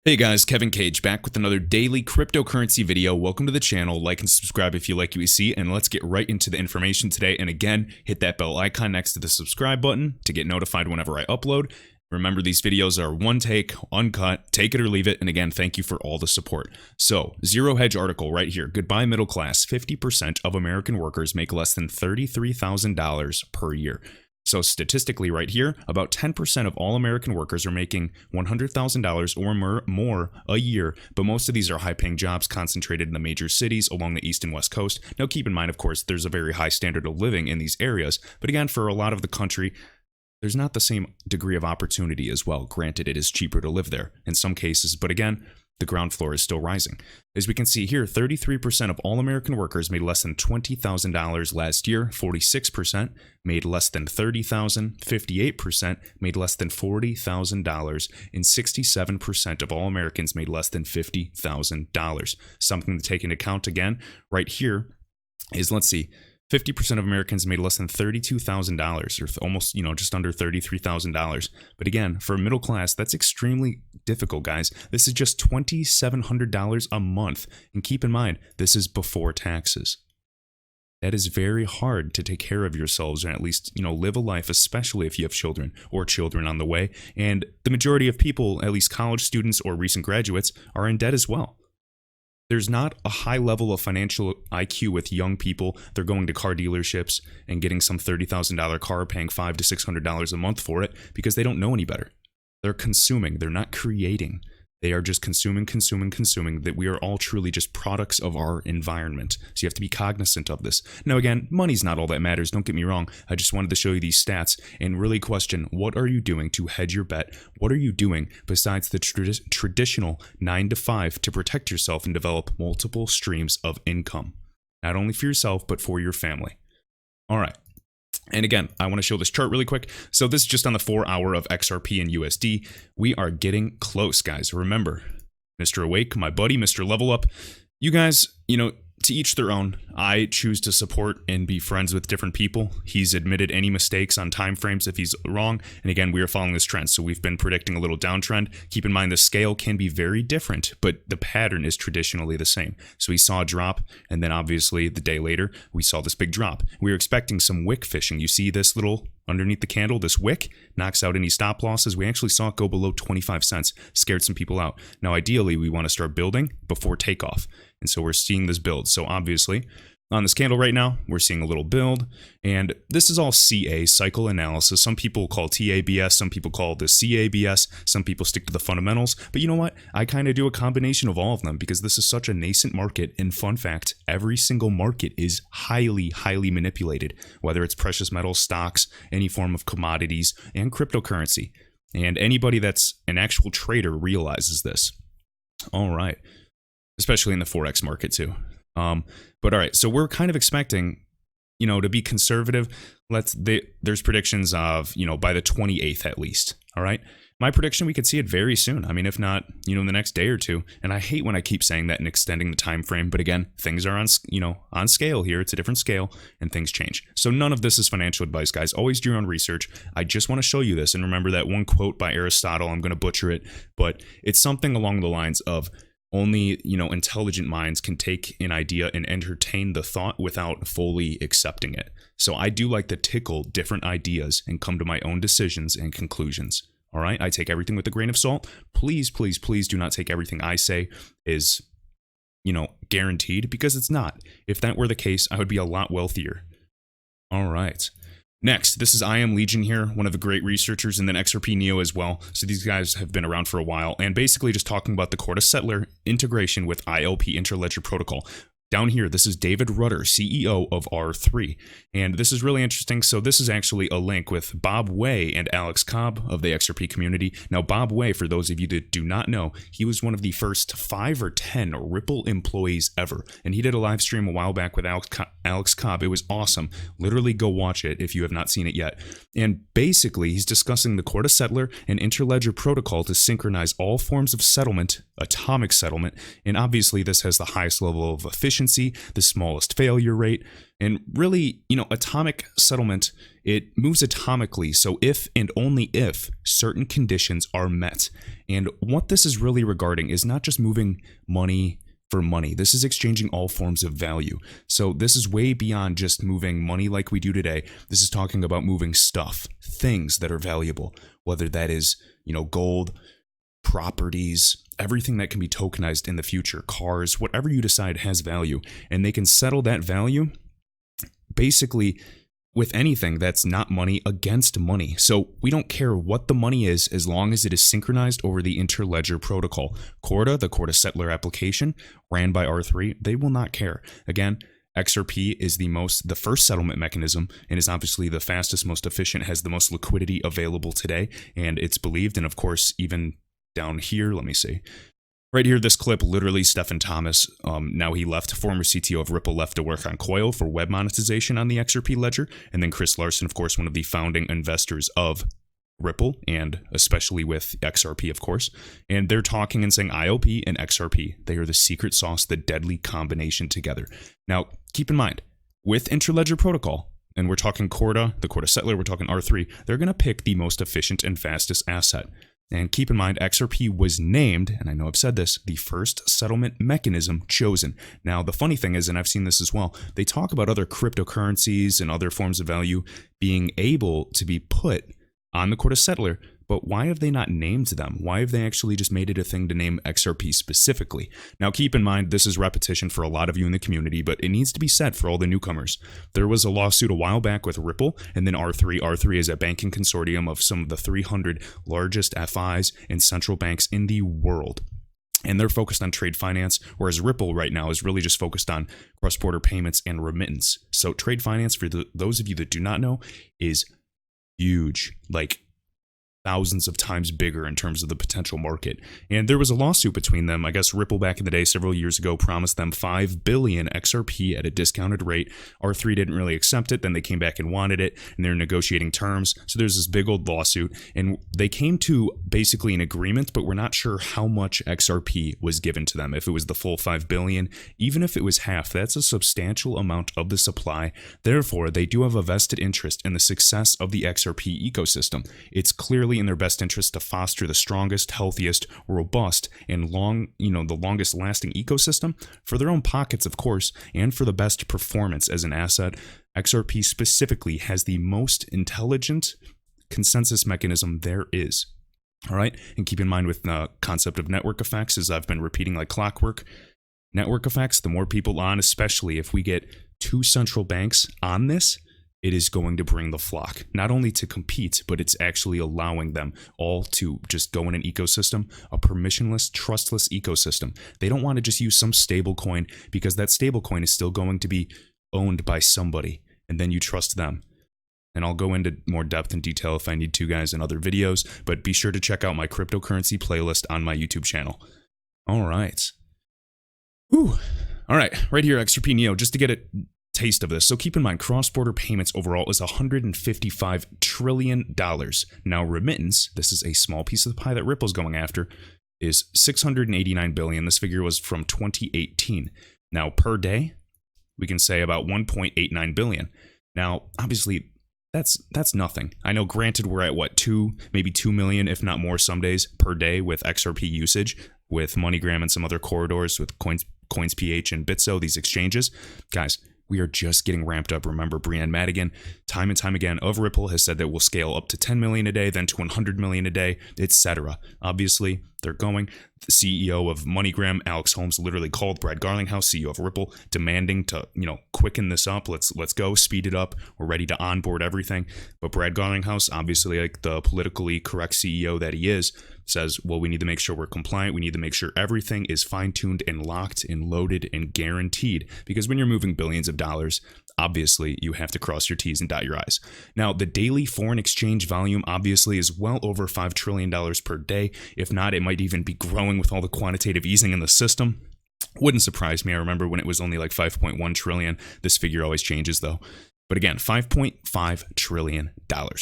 Hey guys, Kevin Cage back with another daily cryptocurrency video. Welcome to the channel. Like and subscribe if you like what you see, and let's get right into the information today. And again, hit that bell icon next to the subscribe button to get notified whenever I upload. Remember, these videos are one take, uncut, take it or leave it. And again, thank you for all the support. So, Zero Hedge article right here. Goodbye middle class. 50% of American workers make less than $33,000 per year. So statistically right here, about 10% of all American workers are making $100,000 or more a year, but most of these are high-paying jobs concentrated in the major cities along the east and west coast. Now keep in mind, of course, there's a very high standard of living in these areas, but again, for a lot of the country, there's not the same degree of opportunity as well. Granted, it is cheaper to live there in some cases, but again, the ground floor is still rising. As we can see here, 33% of all American workers made less than $20,000 last year, 46% made less than $30,000, 58% made less than $40,000, and 67% of all Americans made less than $50,000. Something to take into account again right here is, let's see, 50% of Americans made less than $32,000, or almost, just under $33,000. But again, for a middle class, that's extremely difficult, guys. This is just $2,700 a month. And keep in mind, this is before taxes. That is very hard to take care of yourselves, or at least, live a life, especially if you have children or children on the way. And the majority of people, at least college students or recent graduates, are in debt as well. There's not a high level of financial IQ with young people. They're going to car dealerships and getting some $30,000 car, paying $500 to $600 a month for it because they don't know any better. They're consuming. They're not creating. They are just consuming. That we are all truly just products of our environment. So you have to be cognizant of this. Now, again, money's not all that matters. Don't get me wrong. I just wanted to show you these stats and really question, what are you doing to hedge your bet? What are you doing besides the traditional 9 to 5 to protect yourself and develop multiple streams of income? Not only for yourself, but for your family. All right. And again, I want to show this chart really quick. So this is just on the 4 hour of XRP and USD. We are getting close, guys. Remember, Mr. Awake, my buddy, Mr. Level Up, you guys, to each their own. I choose to support and be friends with different people. He's admitted any mistakes on time frames if he's wrong. And again, we are following this trend. So we've been predicting a little downtrend. Keep in mind, the scale can be very different, but the pattern is traditionally the same. So we saw a drop, and then obviously the day later, we saw this big drop. We were expecting some wick fishing. You see this little underneath the candle, this wick knocks out any stop losses. We actually saw it go below 25 cents, scared some people out. Now, ideally, we want to start building before takeoff. And so we're seeing this build. So obviously, on this candle right now, we're seeing a little build. And this is all CA, cycle analysis. Some people call TABS, some people call this CABS, some people stick to the fundamentals. But you know what? I kind of do a combination of all of them because this is such a nascent market. And fun fact, every single market is highly, highly manipulated, whether it's precious metals, stocks, any form of commodities, and cryptocurrency. And anybody that's an actual trader realizes this. All right. Especially in the Forex market too. But all right, so we're kind of expecting, to be conservative. There's predictions of, by the 28th at least. All right. My prediction, we could see it very soon. I mean, if not, in the next day or two. And I hate when I keep saying that and extending the time frame. But again, things are on scale here. It's a different scale and things change. So none of this is financial advice, guys. Always do your own research. I just want to show you this. And remember that one quote by Aristotle. I'm going to butcher it, but it's something along the lines of, only, intelligent minds can take an idea and entertain the thought without fully accepting it. So I do like to tickle different ideas and come to my own decisions and conclusions. All right. I take everything with a grain of salt. Please, please, please do not take everything I say is, guaranteed, because it's not. If that were the case, I would be a lot wealthier. All right. Next, this is I Am Legion here, one of the great researchers, and then XRP Neo as well. So these guys have been around for a while, and basically just talking about the Corda Settler integration with ILP Interledger Protocol. Down here, this is David Rutter, CEO of R3. And this is really interesting. So this is actually a link with Bob Way and Alex Cobb of the XRP community. Now, Bob Way, for those of you that do not know, he was one of the first 5 or 10 Ripple employees ever. And he did a live stream a while back with Alex Cobb. It was awesome. Literally go watch it if you have not seen it yet. And basically, he's discussing the Corda Settler and Interledger Protocol to synchronize all forms of settlement, atomic settlement. And obviously, this has the highest level of efficiency efficiency, the smallest failure rate, and really, atomic settlement, it moves atomically. So if and only if certain conditions are met. And what this is really regarding is not just moving money for money. This is exchanging all forms of value. So this is way beyond just moving money like we do today. This is talking about moving stuff, things that are valuable, whether that is, gold, properties, everything that can be tokenized in the future, cars, whatever you decide has value. And they can settle that value basically with anything that's not money against money. So we don't care what the money is as long as it is synchronized over the Interledger protocol. Corda, the Corda Settler application, ran by R3, they will not care. Again, XRP is the first settlement mechanism and is obviously the fastest, most efficient, has the most liquidity available today, and it's believed. And of course, even down here, let me see. Right here, this clip, literally Stephen Thomas, now he left, former CTO of Ripple, left to work on Coil for web monetization on the XRP ledger. And then Chris Larson, of course, one of the founding investors of Ripple, and especially with XRP, of course. And they're talking and saying IOP and XRP, they are the secret sauce, the deadly combination together. Now, keep in mind, with Interledger protocol, and we're talking Corda, the Corda Settler, we're talking R3, they're going to pick the most efficient and fastest asset. And keep in mind, XRP was named, and I know I've said this, the first settlement mechanism chosen. Now, the funny thing is, and I've seen this as well, they talk about other cryptocurrencies and other forms of value being able to be put on the Corda Settler, but why have they not named them? Why have they actually just made it a thing to name XRP specifically? Now, keep in mind, this is repetition for a lot of you in the community, but it needs to be said for all the newcomers. There was a lawsuit a while back with Ripple and then R3. R3 is a banking consortium of some of the 300 largest FIs and central banks in the world. And they're focused on trade finance, whereas Ripple right now is really just focused on cross-border payments and remittance. So trade finance, for those of you that do not know, is huge, like thousands of times bigger in terms of the potential market. And there was a lawsuit between them. I guess Ripple back in the day, several years ago, promised them 5 billion XRP at a discounted rate. R3 didn't really accept it. Then they came back and wanted it, and they're negotiating terms. So there's this big old lawsuit, and they came to basically an agreement, but we're not sure how much XRP was given to them. If it was the full 5 billion, even if it was half, that's a substantial amount of the supply. Therefore, they do have a vested interest in the success of the XRP ecosystem. It's clearly in their best interest to foster the strongest, healthiest, robust, and the longest lasting ecosystem for their own pockets, of course, and for the best performance as an asset. XRP specifically has the most intelligent consensus mechanism there is. All right, and keep in mind with the concept of network effects, as I've been repeating like clockwork, network effects, the more people on, especially if we get 2 central banks on this, it is going to bring the flock, not only to compete, but it's actually allowing them all to just go in an ecosystem, a permissionless, trustless ecosystem. They don't want to just use some stable coin because that stable coin is still going to be owned by somebody, and then you trust them. And I'll go into more depth and detail if I need to, guys, in other videos, but be sure to check out my cryptocurrency playlist on my YouTube channel. All right. Whew. All right, right here, XRP Neo, just to get it taste of this. So keep in mind, cross-border payments overall is $155 trillion. Now remittance, this is a small piece of the pie that Ripple's going after, is $689 billion. This figure was from 2018. Now per day, we can say about $1.89 billion. Now, obviously, that's nothing. I know, granted, we're at what, 2 million, if not more some days per day with XRP usage, with MoneyGram and some other corridors with CoinsPH and Bitso, these exchanges. Guys, we are just getting ramped up. Remember, Brianne Madigan, time and time again, of Ripple has said that we'll scale up to 10 million a day, then to 100 million a day, etc. Obviously, they're going. The CEO of MoneyGram, Alex Holmes, literally called Brad Garlinghouse, CEO of Ripple, demanding to, quicken this up. Let's go, speed it up. We're ready to onboard everything. But Brad Garlinghouse, obviously, like the politically correct CEO that he is, says, well, we need to make sure we're compliant. We need to make sure everything is fine-tuned and locked and loaded and guaranteed. Because when you're moving billions of dollars, obviously, you have to cross your T's and dot your I's. Now, the daily foreign exchange volume obviously is well over $5 trillion per day. If not, it might even be growing with all the quantitative easing in the system. Wouldn't surprise me. I remember when it was only like 5.1 trillion. This figure always changes, though. But again, $5.5 trillion.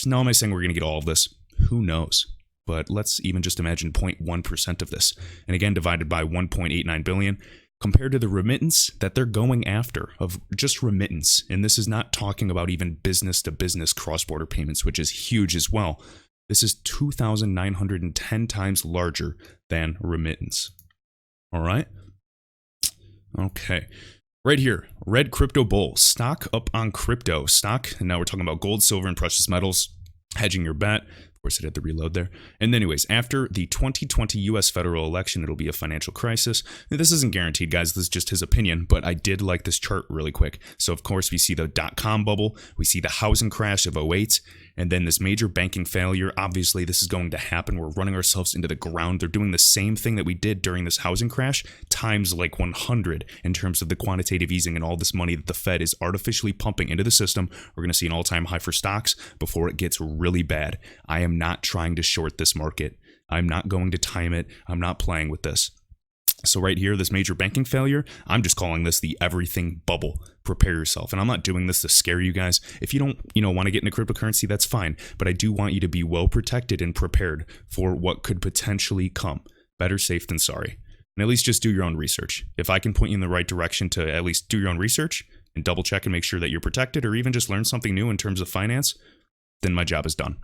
Now, am I saying we're going to get all of this? Who knows? But let's even just imagine 0.1% of this. And again, divided by 1.89 billion. compared to the remittance that they're going after of just remittance. And this is not talking about even business to business cross-border payments, which is huge as well. This is 2,910 times larger than remittance. All right. Okay. Right here, Red Crypto Bull, stock up on crypto. Stock, and now we're talking about gold, silver, and precious metals, hedging your bet. Of course, it had to reload there. And anyways, after the 2020 US federal election, it'll be a financial crisis. Now, this isn't guaranteed, guys. This is just his opinion, but I did like this chart really quick. So, of course, we see the dot-com bubble. We see the housing crash of 08. And then this major banking failure. Obviously, this is going to happen. We're running ourselves into the ground. They're doing the same thing that we did during this housing crash, times like 100 in terms of the quantitative easing and all this money that the Fed is artificially pumping into the system. We're going to see an all-time high for stocks before it gets really bad. I am not trying to short this market. I'm not going to time it. I'm not playing with this. So right here, this major banking failure, I'm just calling this the everything bubble. Prepare yourself. And I'm not doing this to scare you guys. If you don't, want to get into cryptocurrency, that's fine. But I do want you to be well protected and prepared for what could potentially come. Better safe than sorry. And at least just do your own research. If I can point you in the right direction to at least do your own research and double check and make sure that you're protected, or even just learn something new in terms of finance, then my job is done.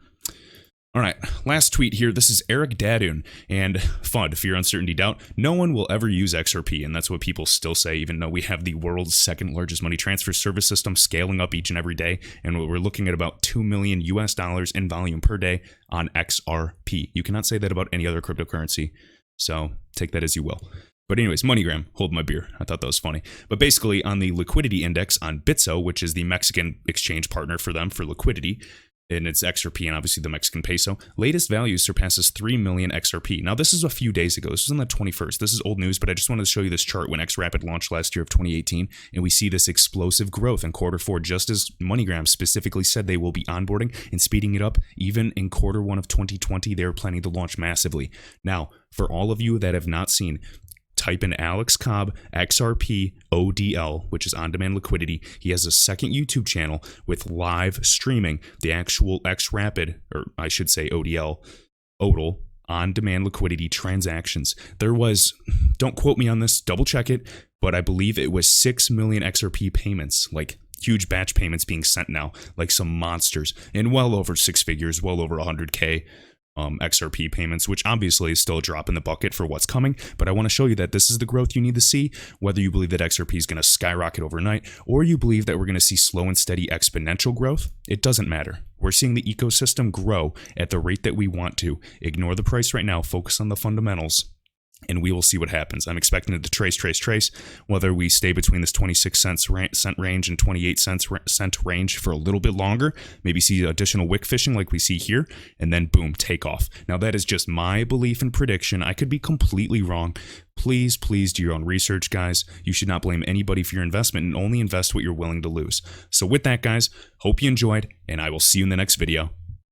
All right, last tweet here. This is Eric Dadun, and FUD, fear, uncertainty, doubt. No one will ever use XRP, and that's what people still say, even though we have the world's second largest money transfer service system scaling up each and every day, and we're looking at about $2 million in volume per day on XRP. You cannot say that about any other cryptocurrency, so take that as you will. But anyways, MoneyGram, hold my beer. I thought that was funny. But basically, on the liquidity index on Bitso, which is the Mexican exchange partner for them for liquidity, and it's XRP and obviously the Mexican peso, latest value surpasses 3 million XRP. Now, this is a few days ago. This was on the 21st. This is old news, but I just wanted to show you this chart when XRapid launched last year of 2018, and we see this explosive growth in Q4, just as MoneyGram specifically said they will be onboarding and speeding it up. Even in Q1 of 2020, they were planning to launch massively. Now, for all of you that have not seen, type in Alex Cobb XRP ODL, which is on-demand liquidity. He has a second YouTube channel with live streaming the actual XRapid, or I should say ODL, on-demand liquidity transactions. There was, don't quote me on this, double check it, but I believe it was 6 million XRP payments, like huge batch payments being sent now, like some monsters, and well over 6 figures, well over 100K. XRP payments, which obviously is still a drop in the bucket for what's coming, but I want to show you that this is the growth you need to see, whether you believe that XRP is going to skyrocket overnight, or you believe that we're going to see slow and steady exponential growth. It doesn't matter. We're seeing the ecosystem grow at the rate that we want to. Ignore the price right now, focus on the fundamentals, and we will see what happens. I'm expecting it to trace, whether we stay between this 26 cent range and 28 cent range for a little bit longer, maybe see additional wick fishing like we see here, and then boom, take off. Now, that is just my belief and prediction. I could be completely wrong. Please do your own research, guys. You should not blame anybody for your investment and only invest what you're willing to lose. So with that, guys, hope you enjoyed, and I will see you in the next video.